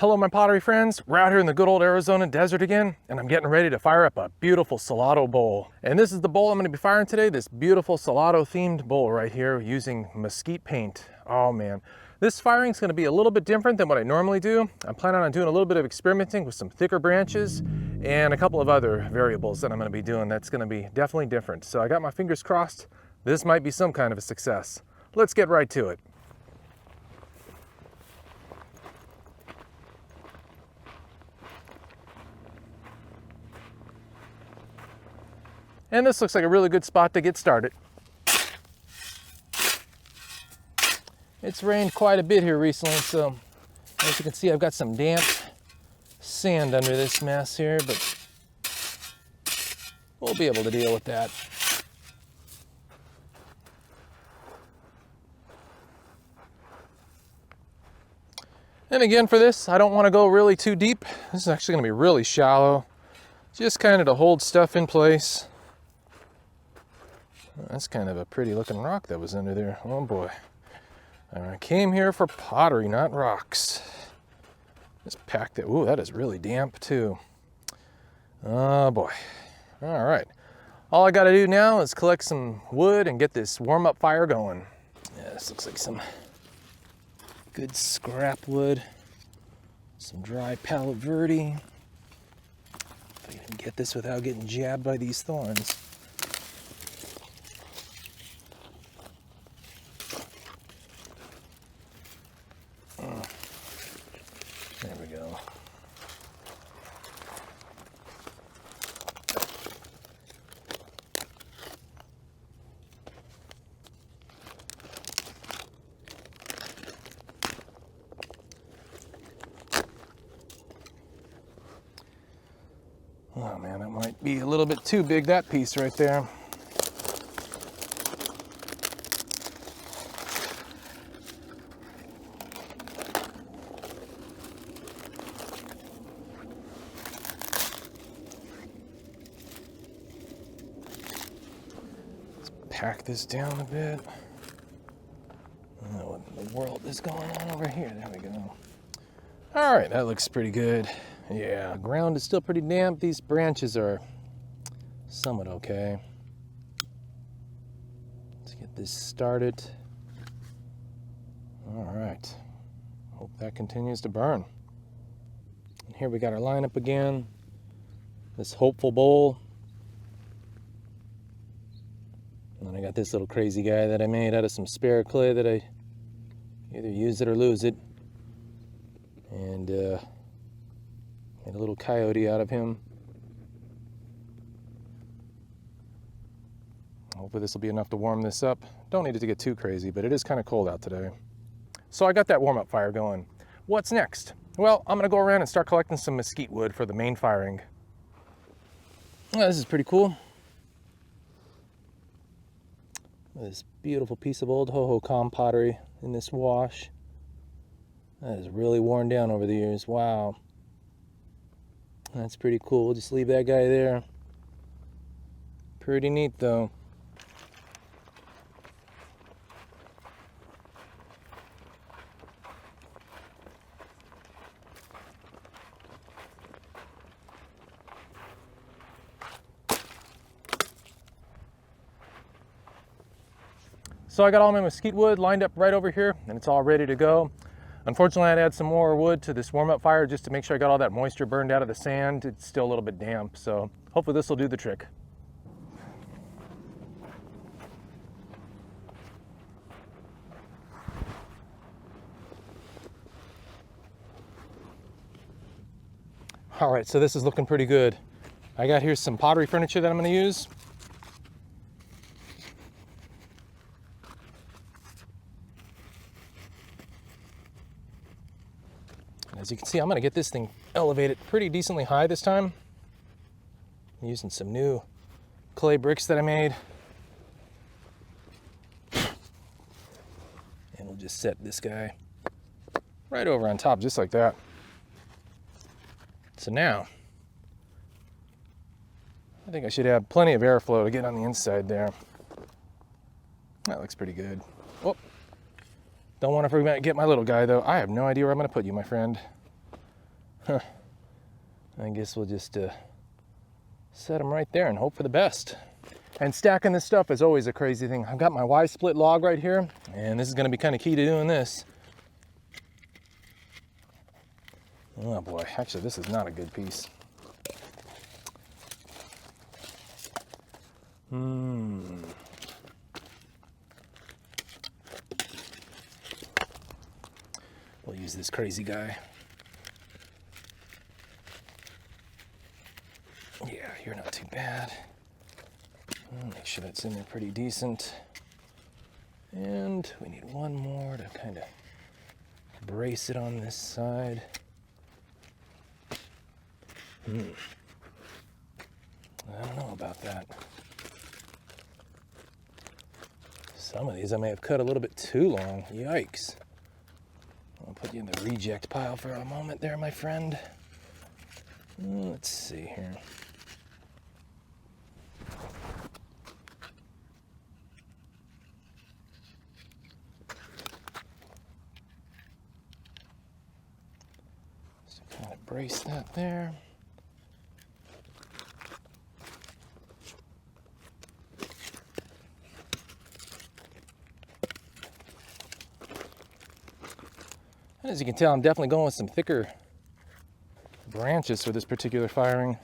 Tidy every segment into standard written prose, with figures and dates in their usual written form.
Hello my pottery friends, we're out here in the good old Arizona desert again, and I'm getting ready to fire up a beautiful Salado bowl. And this is the bowl I'm going to be firing today, this beautiful Salado themed bowl right here using mesquite paint. Oh man, this firing is going to be a little bit different than what I normally do. I'm planning on doing a little bit of experimenting with some thicker branches and a couple of other variables that I'm going to be doing that's going to be definitely different. So I got my fingers crossed, this might be some kind of a success. Let's get right to it. And this looks like a really good spot to get started. It's rained quite a bit here recently, so as you can see, I've got some damp sand under this mess here, but we'll be able to deal with that. And again, for this, I don't want to go really too deep. This is actually going to be really shallow, just kind of to hold stuff in place. That's kind of a pretty looking rock that was under there. Oh boy. I came here for pottery, not rocks. Just packed it. Ooh, that is really damp too. Oh boy. All right. All I got to do now is collect some wood and get this warm-up fire going. Yeah, this looks like some good scrap wood. Some dry Palo Verde. If I can get this without getting jabbed by these thorns. There we go. Oh man, that might be a little bit too big, that piece right there. Pack this down a bit. I don't know what in the world is going on over here. There we go. All right, that looks pretty good. Yeah, the ground is still pretty damp. These branches are somewhat okay. Let's get this started. All right. Hope that continues to burn. And here we got our lineup again. This hopeful bowl. And then I got this little crazy guy that I made out of some spare clay that I either use it or lose it. And made a little coyote out of him. Hopefully this will be enough to warm this up. Don't need it to get too crazy, but it is kind of cold out today. So I got that warm-up fire going. What's next? Well, I'm gonna go around and start collecting some mesquite wood for the main firing. Oh, this is pretty cool. This beautiful piece of old ho-ho pottery in this wash. That is really worn down over the years. Wow. That's pretty cool. We'll just leave that guy there. Pretty neat though. So I got all my mesquite wood lined up right over here and it's all ready to go. Unfortunately, I had to add some more wood to this warm-up fire just to make sure I got all that moisture burned out of the sand. It's still a little bit damp, so hopefully this will do the trick. All right, so this is looking pretty good. I got here some pottery furniture that I'm going to use. As you can see, I'm going to get this thing elevated pretty decently high this time. I'm using some new clay bricks that I made. And we'll just set this guy right over on top, just like that. So now, I think I should have plenty of airflow to get on the inside there. That looks pretty good. Oh, don't want to forget my little guy though. I have no idea where I'm going to put you, my friend. Huh. I guess we'll just set them right there and hope for the best. And stacking this stuff is always a crazy thing. I've got my Y-split log right here, and this is going to be kind of key to doing this. Oh boy, actually this is not a good piece. We'll use this crazy guy. Yeah, you're not too bad. I'll make sure that's in there pretty decent. And we need one more to kind of brace it on this side. I don't know about that. Some of these I may have cut a little bit too long. Yikes. I'll put you in the reject pile for a moment there, my friend. Let's see here. Just kind of brace that there. And as you can tell, I'm definitely going with some thicker branches for this particular firing.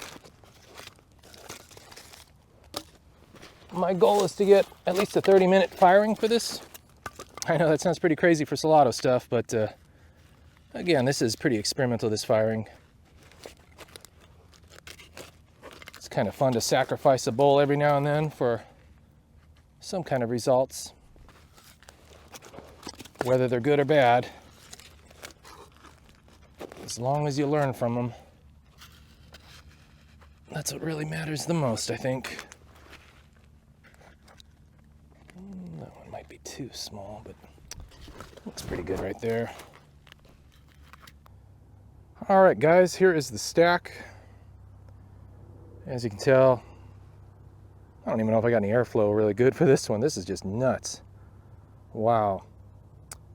My goal is to get at least a 30-minute firing for this. I know that sounds pretty crazy for Salado stuff, but again, this is pretty experimental, this firing. It's kind of fun to sacrifice a bowl every now and then for some kind of results, whether they're good or bad. As long as you learn from them, that's what really matters the most, I think. That one might be too small, but looks pretty good right there. All right, guys, here is the stack. As you can tell, I don't even know if I got any airflow really good for this one. This is just nuts. Wow.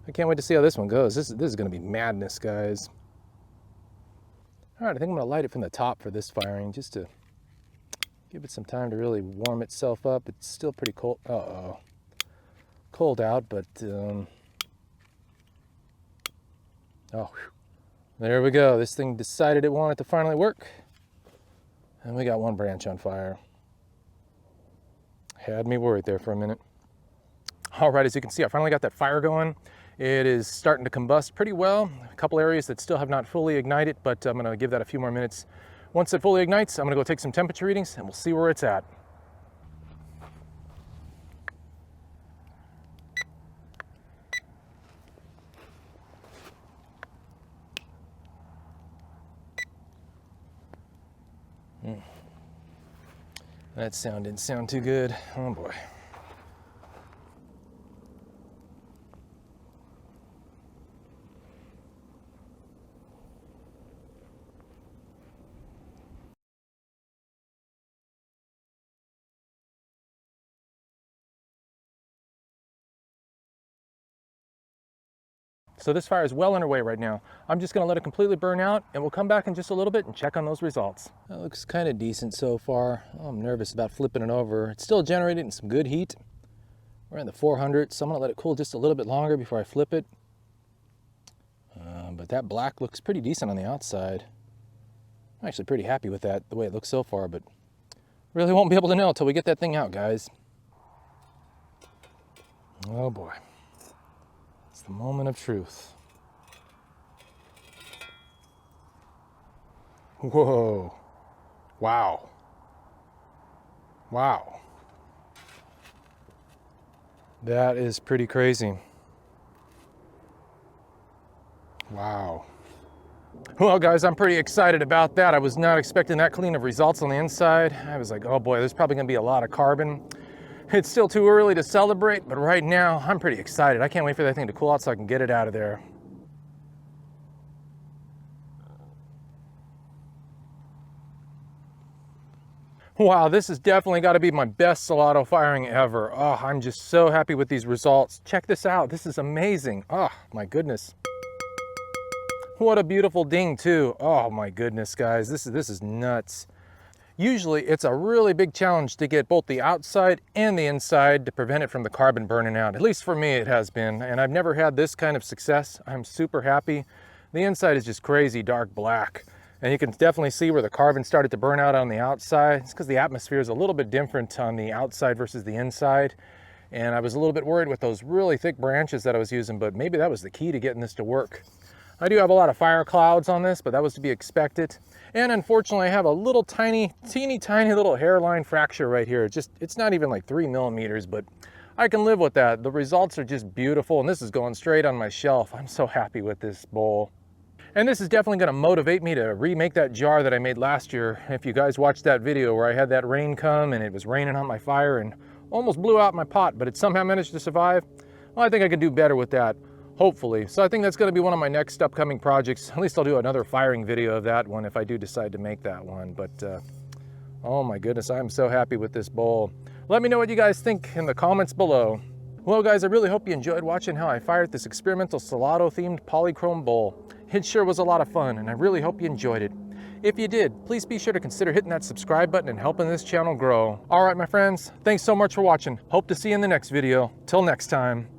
I can't wait to see how this one goes. This is going to be madness, guys. All right, I think I'm going to light it from the top for this firing just to give it some time to really warm itself up. It's still pretty cold. Uh-oh. Cold out, but oh, whew. There we go. This thing decided it wanted to finally work. And we got one branch on fire. Had me worried there for a minute. All right, as you can see, I finally got that fire going. It is starting to combust pretty well. A couple areas that still have not fully ignited, but I'm gonna give that a few more minutes. Once it fully ignites, I'm gonna go take some temperature readings and we'll see where it's at. That sound didn't sound too good. Oh boy. So this fire is well underway right now. I'm just gonna let it completely burn out and we'll come back in just a little bit and check on those results. That looks kind of decent so far. Oh, I'm nervous about flipping it over. It's still generating some good heat. We're in the 400s, so I'm gonna let it cool just a little bit longer before I flip it. But that black looks pretty decent on the outside. I'm actually pretty happy with that, the way it looks so far, but really won't be able to know until we get that thing out, guys. Oh boy. It's the moment of truth. Whoa. Wow. Wow. That is pretty crazy. Wow. Well, guys, I'm pretty excited about that. I was not expecting that clean of results on the inside. I was like, oh boy, there's probably gonna be a lot of carbon. It's still too early to celebrate, but right now I'm pretty excited. I can't wait for that thing to cool out so I can get it out of there. Wow, this has definitely got to be my best Salado firing ever. Oh, I'm just so happy with these results. Check this out. This is amazing. Oh, my goodness. What a beautiful ding too. Oh my goodness, guys, this is nuts. Usually it's a really big challenge to get both the outside and the inside to prevent it from the carbon burning out. At least for me it has been, and I've never had this kind of success. I'm super happy. The inside is just crazy dark black, and you can definitely see where the carbon started to burn out on the outside. It's because the atmosphere is a little bit different on the outside versus the inside, and I was a little bit worried with those really thick branches that I was using, but maybe that was the key to getting this to work. I do have a lot of fire clouds on this, but that was to be expected. And unfortunately, I have a little teeny tiny little hairline fracture right here. It's not even like 3 millimeters, but I can live with that. The results are just beautiful, and this is going straight on my shelf. I'm so happy with this bowl. And this is definitely gonna motivate me to remake that jar that I made last year. If you guys watched that video where I had that rain come and it was raining on my fire and almost blew out my pot, but it somehow managed to survive, well, I think I can do better with that. Hopefully. So I think that's going to be one of my next upcoming projects. At least I'll do another firing video of that one if I do decide to make that one. But oh my goodness, I'm so happy with this bowl. Let me know what you guys think in the comments below. Well guys, I really hope you enjoyed watching how I fired this experimental Salado themed polychrome bowl. It sure was a lot of fun, and I really hope you enjoyed it. If you did, please be sure to consider hitting that subscribe button and helping this channel grow. All right, my friends, thanks so much for watching. Hope to see you in the next video. Till next time.